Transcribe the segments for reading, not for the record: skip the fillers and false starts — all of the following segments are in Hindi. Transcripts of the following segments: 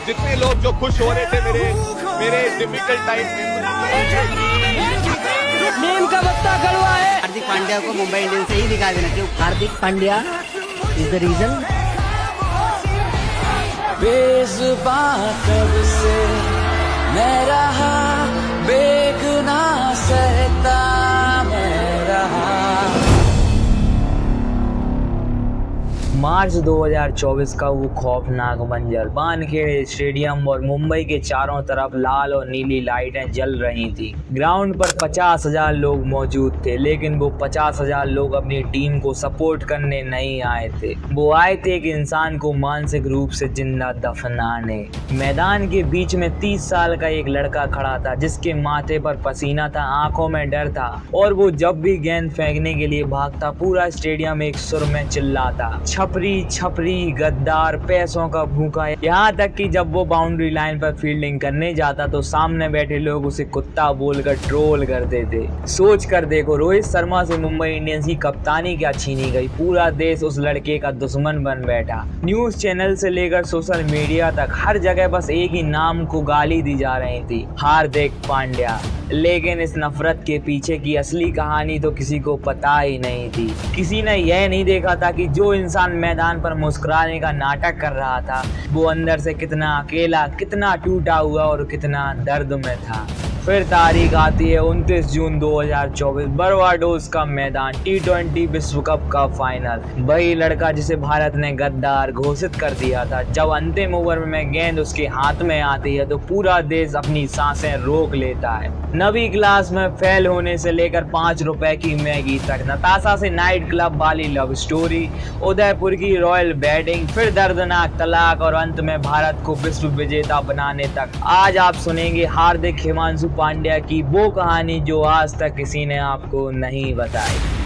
जितने लोग जो खुश हो रहे थे मेरे मेरे डिफिकल्ट टाइम में। नीम का पत्ता कड़वा है। हार्दिक पांड्या को मुंबई इंडियंस से ही निकाल देना चाहिए। Hardik Pandya is the reason. बेज़ुबां कब से मैं रहा, बेगुनाह सहता मैं रहा। मार्च 2024 का वो खौफनाक मंजर, वानखेड़े स्टेडियम और मुंबई के चारों तरफ लाल और नीली लाइटें जल रही थी। ग्राउंड पर 50,000 लोग मौजूद थे, लेकिन वो 50,000 लोग अपनी टीम को सपोर्ट करने नहीं आए थे। वो आए थे एक इंसान को मानसिक रूप से जिंदा दफनाने। मैदान के बीच में 30 साल का एक लड़का खड़ा था, जिसके माथे पर पसीना था, आंखों में डर था, और वो जब भी गेंद फेंकने के लिए भागता पूरा स्टेडियम एक सुर में चिल्लाता, छपरी छपरी गद्दार, पैसों का भूखा। यहाँ तक कि जब वो बाउंड्री लाइन पर फील्डिंग करने जाता तो सामने बैठे लोग उसे कुत्ता बोलकर ट्रोल करते थे। सोच कर देखो, रोहित शर्मा से मुंबई इंडियंस की कप्तानी क्या छीनी गई। पूरा देश उस लड़के का दुश्मन बन बैठा। न्यूज चैनल से लेकर सोशल मीडिया तक हर जगह बस एक ही नाम को गाली दी जा रही थी, हार्दिक पांड्या। लेकिन इस नफरत के पीछे की असली कहानी तो किसी को पता ही नहीं थी। किसी ने यह नहीं देखा था कि जो इंसान मैदान पर मुस्कुराने का नाटक कर रहा था, वो अंदर से कितना अकेला, कितना टूटा हुआ और कितना दर्द में था। फिर तारीख आती है 29 जून 2024, बरवाडोस का मैदान, T20 विश्व कप का फाइनल। वही लड़का जिसे भारत ने गद्दार घोषित कर दिया था। जब अंतिम ओवर में गेंद उसके हाथ में आती है तो पूरा देश अपनी सांसें रोक लेता है। 9वीं क्लास में फेल होने से लेकर 5 रुपए की मैगी तक, नताशा से नाइट क्लब वाली लव स्टोरी, उदयपुर की रॉयल बैटिंग, फिर दर्दनाक तलाक और अंत में भारत को विश्व विजेता बनाने तक। आज आप सुनेंगे हार्दिक हिमांशु पांड्या की वो कहानी जो आज तक किसी ने आपको नहीं बताई।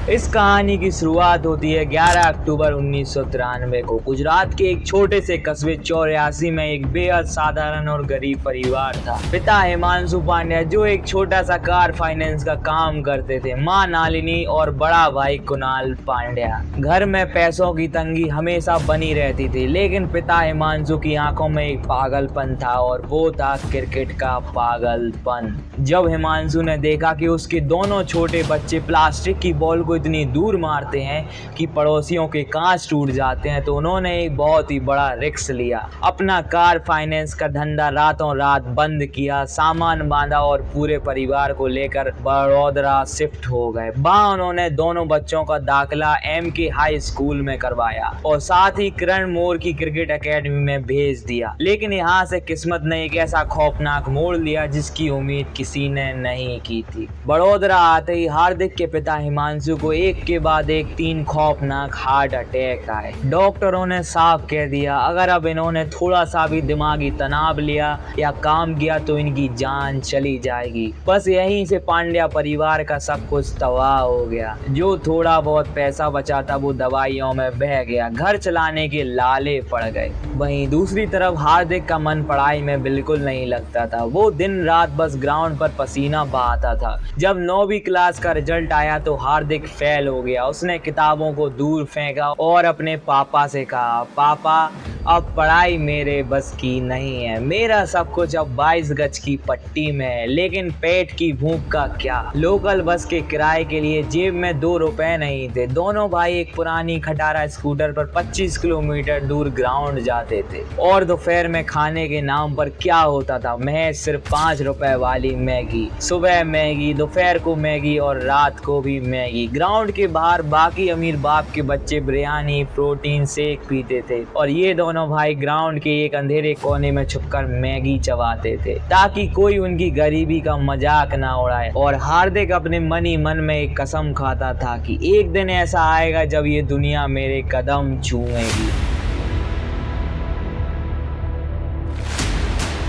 इस कहानी की शुरुआत होती है 11 अक्टूबर 1993 को। गुजरात के एक छोटे से कस्बे 84 में एक बेहद साधारण और गरीब परिवार था। पिता हिमांशु पांड्या जो एक छोटा सा कार फाइनेंस का काम करते थे, माँ नालिनी और बड़ा भाई कुणाल पांड्या। घर में पैसों की तंगी हमेशा बनी रहती थी, लेकिन पिता हिमांशु की आंखों में एक पागलपन था और वो था क्रिकेट का पागलपन। जब हिमांशु ने देखा कि उसके दोनों छोटे बच्चे प्लास्टिक की बॉल को इतनी दूर मारते हैं कि पड़ोसियों के कांच टूट जाते हैं, तो उन्होंने एक बहुत ही बड़ा रिस्क लिया। अपना कार फाइनेंस का धंधा रातों रात बंद किया, सामान बांधा और पूरे परिवार को लेकर बड़ौदा शिफ्ट हो गए। वहां उन्होंने दोनों बच्चों का दाखिला MK हाई स्कूल में करवाया और साथ ही किरण मोर की क्रिकेट एकेडमी में भेज दिया। लेकिन यहाँ से किस्मत ने एक ऐसा खौफनाक मोड़ लिया जिसकी उम्मीद किसी ने नहीं की थी। बड़ौदा आते ही हार्दिक के पिता हिमांशु को एक के बाद एक 3 खौफनाक हार्ट अटैक आए। डॉक्टरों ने साफ कह दिया, अगर अब इन्होंने थोड़ा सा भी दिमागी तनाव लिया या काम किया तो इनकी जान चली जाएगी। बस यहीं से पांड्या परिवार का सब कुछ तबाह हो गया। जो थोड़ा बहुत पैसा बचा था वो दवाइयों में बह गया, घर चलाने के लाले पड़ गए। वहीं दूसरी तरफ हार्दिक का मन पढ़ाई में बिल्कुल नहीं लगता था। वो दिन रात बस ग्राउंड पर पसीना बहाता था। जब 9वीं क्लास का रिजल्ट आया तो हार्दिक फेल हो गया। उसने किताबों को दूर फेंका और अपने पापा से कहा, पापा अब पढ़ाई मेरे बस की नहीं है, मेरा सब कुछ अब 22 गज की पट्टी में है, लेकिन पेट की भूख का क्या। लोकल बस के किराए के लिए जेब में 2 रुपए नहीं थे। दोनों भाई एक पुरानी खटारा स्कूटर पर 25 किलोमीटर दूर ग्राउंड जाते थे और दोपहर में खाने के नाम पर क्या होता था, महज सिर्फ 5 रुपए वाली मैगी। सुबह मैगी, दोपहर को मैगी और रात को भी मैगी। ग्राउंड के बाहर बाकी अमीर बाप के बच्चे बिरयानी, प्रोटीन शेक पीते थे और ये दोनों भाई ग्राउंड के एक अंधेरे कोने में छुपकर मैगी चबाते थे ताकि कोई उनकी गरीबी का मजाक ना उड़ाए। और हार्दिक अपने मन ही मन में एक कसम खाता था कि एक दिन ऐसा आएगा जब ये दुनिया मेरे कदम छूएगी।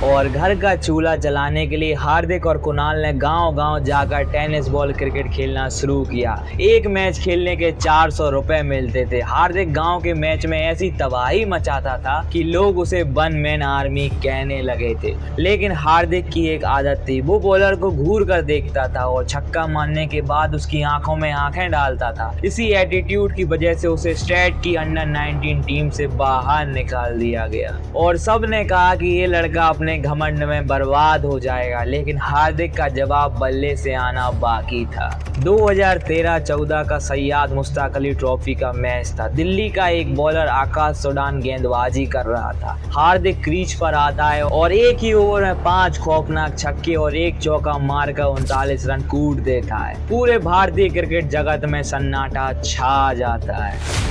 और घर का चूल्हा जलाने के लिए हार्दिक और कुणाल ने गांव-गांव जाकर टेनिस बॉल क्रिकेट खेलना शुरू किया। एक मैच खेलने के 400 रुपए मिलते थे। हार्दिक गांव के मैच में ऐसी तबाही मचाता था कि लोग उसे वन मैन आर्मी कहने लगे थे। लेकिन हार्दिक की एक आदत थी, वो बॉलर को घूर कर देखता था और छक्का मारने के बाद उसकी आंखों में आंखें डालता था। इसी एटीट्यूड की वजह से उसे स्टेट की अंडर 19 टीम से बाहर निकाल दिया गया और सब ने कहा कि ये लड़का अपने घमंड में बर्बाद हो जाएगा, लेकिन हार्दिक का जवाब बल्ले से आना बाकी था। 2013-14 का सैयद मुश्ताक अली ट्रॉफी का मैच था। दिल्ली का एक बॉलर आकाश सुडान गेंदबाजी कर रहा था। हार्दिक क्रीज पर आता है और एक ही ओवर में 5 खौफनाक छक्के और एक चौका मारकर 39 रन कूट देता है। पूरे भारतीय क्रिकेट जगत में सन्नाटा छा जाता है।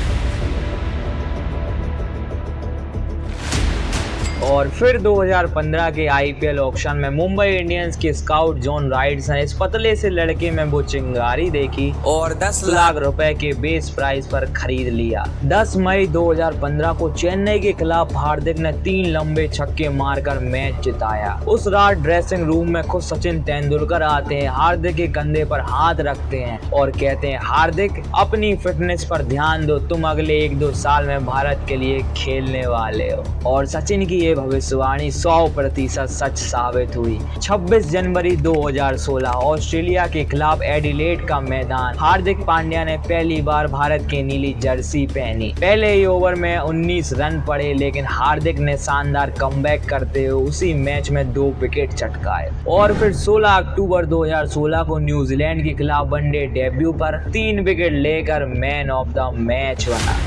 और फिर 2015 के आईपीएल ऑक्शन में मुंबई इंडियंस के स्काउट जॉन राइट्स ने इस पतले से लड़के में वो चिंगारी देखी और 10 लाख रुपए के बेस प्राइस पर खरीद लिया। 10 मई 2015 को चेन्नई के खिलाफ हार्दिक ने 3 लंबे छक्के मारकर मैच जिताया। उस रात ड्रेसिंग रूम में खुद सचिन तेंदुलकर आते हैं, हार्दिक के कंधे पर हाथ रखते हैं और कहते हैं, हार्दिक अपनी फिटनेस पर ध्यान दो, तुम अगले 1-2 साल में भारत के लिए खेलने वाले हो। और सचिन की भविष्यवाणी 100% सच साबित हुई। 26 जनवरी 2016 ऑस्ट्रेलिया के खिलाफ एडिलेड का मैदान, हार्दिक पांड्या ने पहली बार भारत की नीली जर्सी पहनी। पहले ही ओवर में 19 रन पड़े, लेकिन हार्दिक ने शानदार कमबैक करते हुए उसी मैच में 2 विकेट चटकाए और फिर 16 अक्टूबर 2016 को न्यूजीलैंड के खिलाफ वनडे डेब्यू पर 3 विकेट लेकर मैन ऑफ द मैच बना।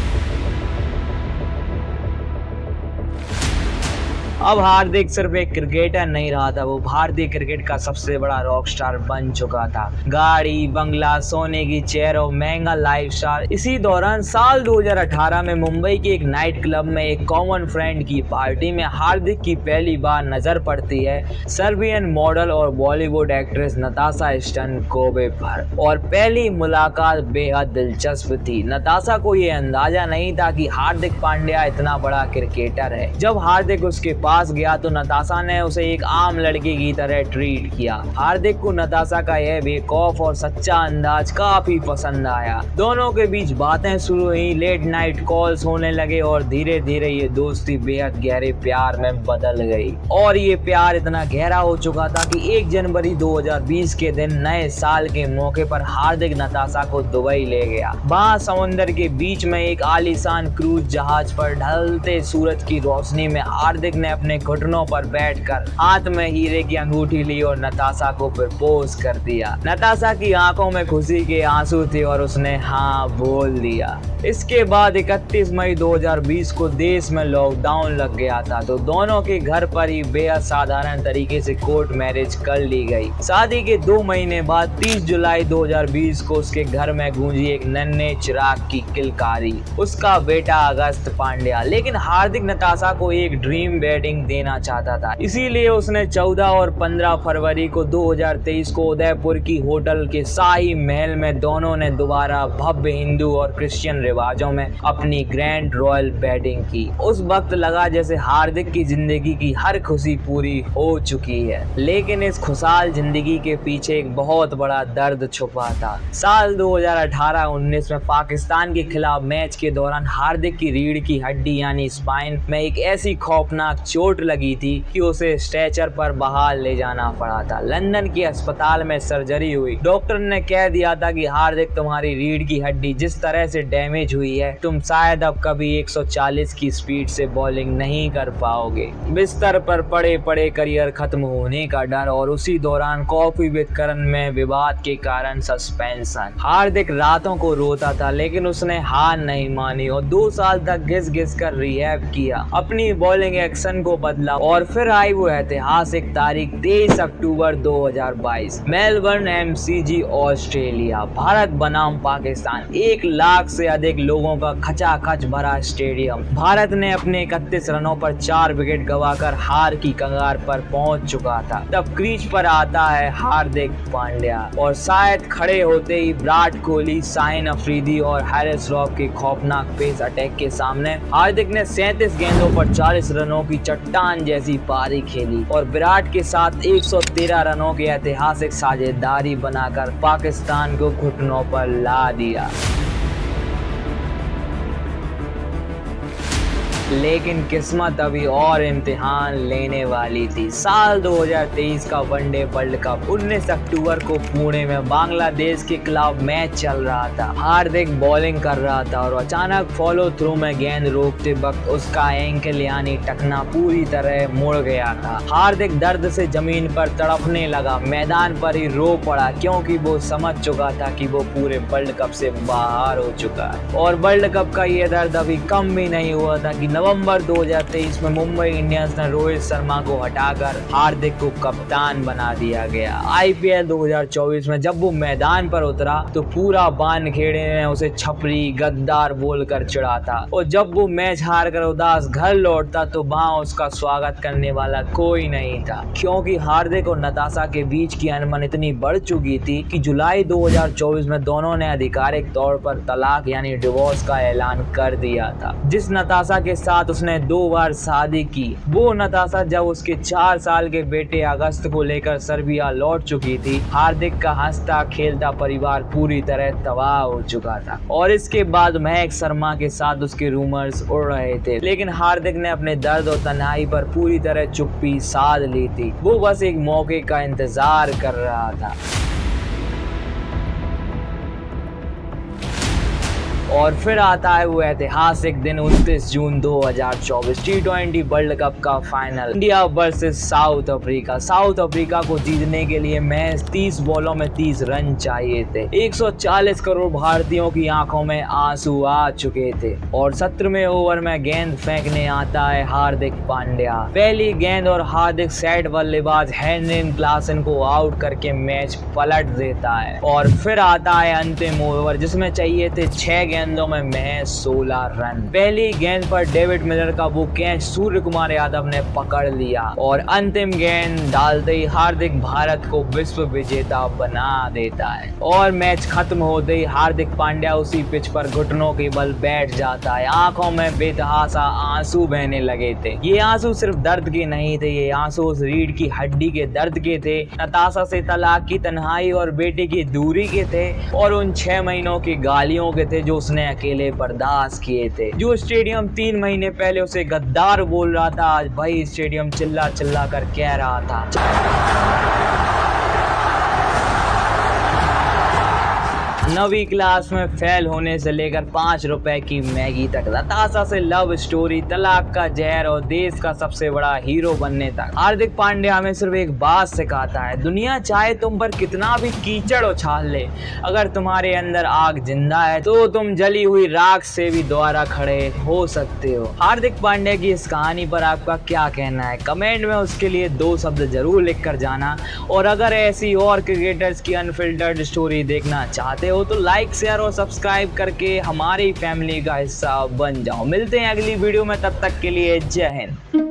अब हार्दिक सिर्फ एक क्रिकेटर नहीं रहा था, वो भारतीय क्रिकेट का सबसे बड़ा रॉक स्टार बन चुका था। गाड़ी, बंगला, सोने की चेयर और महंगा लाइफस्टाइल। इसी दौरान साल 2018 में मुंबई के एक नाइट क्लब में एक कॉमन फ्रेंड की पार्टी में हार्दिक की पहली बार नजर पड़ती है सर्बियन मॉडल और बॉलीवुड एक्ट्रेस नताशा स्टनकोवे पर, और पहली मुलाकात बेहद दिलचस्प थी। नताशा को ये अंदाजा नहीं था कि हार्दिक पांड्या इतना बड़ा क्रिकेटर है। जब हार्दिक उसके पास गया तो नताशा ने उसे एक आम लड़के की तरह ट्रीट किया। हार्दिक को नताशा का यह बेखौफ और सच्चा अंदाज काफी पसंद आया। दोनों के बीच बातें शुरू हुई, लेट नाइट कॉल्स होने लगे और धीरे धीरे ये दोस्ती बेहद गहरे प्यार में बदल गई। और ये प्यार इतना गहरा हो चुका था कि 1 जनवरी 2020 के दिन नए साल के मौके पर हार्दिक नताशा को दुबई ले गया। वहाँ समुद्र के बीच में एक आलीशान क्रूज जहाज पर ढलते सूरज की रोशनी में हार्दिक ने अपने घुटनों पर बैठकर हाथ में हीरे की अंगूठी ली और नताशा को प्रपोज कर दिया। नताशा की आंखों में खुशी के आंसू थे और उसने हाँ बोल दिया। इसके बाद 31 मई 2020 को देश में लॉकडाउन लग गया था, तो दोनों के घर पर ही बेहद साधारण तरीके से कोर्ट मैरिज कर ली गई। शादी के 2 महीने बाद 30 जुलाई 2020 को उसके घर में गूंजी एक नन्हे चिराग की किलकारी, उसका बेटा अगस्त पांड्या। लेकिन हार्दिक नताशा को एक ड्रीम वेडिंग देना चाहता था, इसीलिए उसने 14 और 15 फरवरी को 2023 को उदयपुर की होटल के शाही महल में दोनों ने दोबारा भव्य हिंदू और क्रिश्चियन रिवाजों में अपनी ग्रैंड रॉयल वेडिंग की। उस वक्त लगा जैसे हार्दिक की जिंदगी की हर खुशी पूरी हो चुकी है, लेकिन इस खुशहाल जिंदगी के पीछे एक बहुत बड़ा दर्द छुपा था। साल 2018-19 में पाकिस्तान के खिलाफ मैच के दौरान हार्दिक की रीढ़ की हड्डी यानी स्पाइन में एक ऐसी खौफनाक चोट लगी थी कि उसे स्ट्रेचर पर बहाल ले जाना पड़ा था। लंदन के अस्पताल में सर्जरी हुई। डॉक्टर ने कह दिया था कि हार्दिक, तुम्हारी रीढ़ की हड्डी जिस तरह से डैमेज हुई है, तुम शायद अब कभी 140 की स्पीड से बॉलिंग नहीं कर पाओगे। बिस्तर पर पड़े पड़े करियर खत्म होने का डर और उसी दौरान कॉफी विद करण में विवाद के कारण सस्पेंशन। हार्दिक रातों को रोता था, लेकिन उसने हार नहीं मानी और 2 साल तक घिस घिस कर रिहैब किया, अपनी बॉलिंग एक्शन को बदला और फिर आई वो ऐतिहासिक तारीख 23 अक्टूबर 2022, मेलबर्न MCG ऑस्ट्रेलिया, भारत बनाम पाकिस्तान। 1 लाख से अधिक लोगों का खचाखच भरा स्टेडियम। भारत ने अपने 31 रनों पर 4 विकेट गंवाकर हार की कगार पर पहुंच चुका था। तब क्रीज पर आता है हार्दिक पांड्या और शायद खड़े होते ही विराट कोहली, शाहिन अफरीदी और हैरिस रॉफ के खौफनाक पेस अटैक के सामने हार्दिक ने 37 गेंदों पर 40 रनों की चट्टान जैसी पारी खेली और विराट के साथ 113 रनों की ऐतिहासिक साझेदारी बनाकर पाकिस्तान को घुटनों पर ला दिया। लेकिन किस्मत अभी और इम्तिहान लेने वाली थी। साल 2023 का वनडे वर्ल्ड कप 19 अक्टूबर को पुणे में बांग्लादेश के खिलाफ मैच चल रहा था। हार्दिक बॉलिंग कर रहा था और अचानक फॉलो थ्रू में गेंद रोकते वक्त उसका एंकल यानी टखना पूरी तरह मुड़ गया था। हार्दिक दर्द से जमीन पर तड़पने लगा, मैदान पर ही रो पड़ा क्योंकि वो समझ चुका था कि वो पूरे वर्ल्ड कप से बाहर हो चुका है। और वर्ल्ड कप का ये दर्द अभी कम भी नहीं हुआ था कि नवंबर 2023 में मुंबई इंडियंस ने रोहित शर्मा को हटाकर हार्दिक को कप्तान बना दिया गया। आईपीएल 2024 में जब वो मैदान पर उतरा तो पूरा वानखेड़े ने उसे छपरी गद्दार बोलकर चिढ़ा था और जब वो मैच हार कर उदास घर लौटता तो वहां उसका स्वागत करने वाला कोई नहीं था, क्योंकि हार्दिक और नताशा के बीच की अनबन इतनी बढ़ चुकी थी कि जुलाई 2024 में दोनों ने आधिकारिक तौर पर तलाक यानी डिवोर्स का ऐलान कर दिया था। जिस नताशा के साथ उसने 2 बार शादी की, वो नताशा जब उसके 4 साल के बेटे अगस्त को लेकर सर्बिया लौट चुकी थी, हार्दिक का हंसता खेलता परिवार पूरी तरह तबाह हो चुका था। और इसके बाद महक शर्मा के साथ उसके रूमर्स उड़ रहे थे, लेकिन हार्दिक ने अपने दर्द और तन्हाई पर पूरी तरह चुप्पी साध ली थी। वो बस एक मौके का इंतजार कर रहा था। और फिर आता है वो ऐतिहासिक दिन 29 जून 2024 T20 वर्ल्ड कप का final, India versus south Africa. South Africa को जीतने के लिए महज 30 बॉलों में 30 रन चाहिए थे। 140 करोड़ भारतीयों की आंखों में आंसू आ चुके थे और 17वें ओवर में गेंद फेंकने आता है हार्दिक पांड्या। पहली गेंद और हार्दिक सेट बल्लेबाज हेनरिक क्लासन को आउट करके मैच पलट देता है। और फिर आता है अंतिम ओवर जिसमें चाहिए थे 6 गेंदों में महज 16 रन। पहली गेंद पर डेविड मिलर का वो कैच सूर्य कुमार यादव ने पकड़ लिया और अंतिम गेंद डालते ही हार्दिक भारत को विश्व विजेता बना देता है। और मैच खत्म होते ही हार्दिक पांड्या उसी पिच पर घुटनों के बल बैठ जाता है। आंखों में बेतहासा आंसू बहने लगे थे। ये आंसू सिर्फ दर्द के नहीं थे, ये आंसू उस रीढ़ की हड्डी के दर्द के थे, नताशा से तलाक की तन्हाई और बेटे की दूरी के थे और उन 6 महीनों की गालियों के थे जो उसने अकेले बर्दाश्त किए थे। जो स्टेडियम 3 महीने पहले उसे गद्दार बोल रहा था, आज भाई स्टेडियम चिल्ला चिल्ला कर कह रहा था। 9वीं क्लास में फेल होने से लेकर 5 रुपए की मैगी तक, नताशा से लव स्टोरी, तलाक का जहर और देश का सबसे बड़ा हीरो बनने तक, हार्दिक पांड्या हमें सिर्फ एक बात सिखाता है, दुनिया चाहे तुम पर कितना भी कीचड़ उछाल ले, अगर तुम्हारे अंदर आग जिंदा है तो तुम जली हुई राख से भी दोबारा खड़े हो सकते हो। हार्दिक पांड्या की इस कहानी पर आपका क्या कहना है? कमेंट में उसके लिए 2 शब्द जरूर लिख कर जाना। और अगर ऐसी और क्रिकेटर्स की अनफिल्टर्ड स्टोरी देखना चाहते हो तो लाइक शेयर और सब्सक्राइब करके हमारी फैमिली का हिस्सा बन जाओ। मिलते हैं अगली वीडियो में, तब तक के लिए जय हिंद।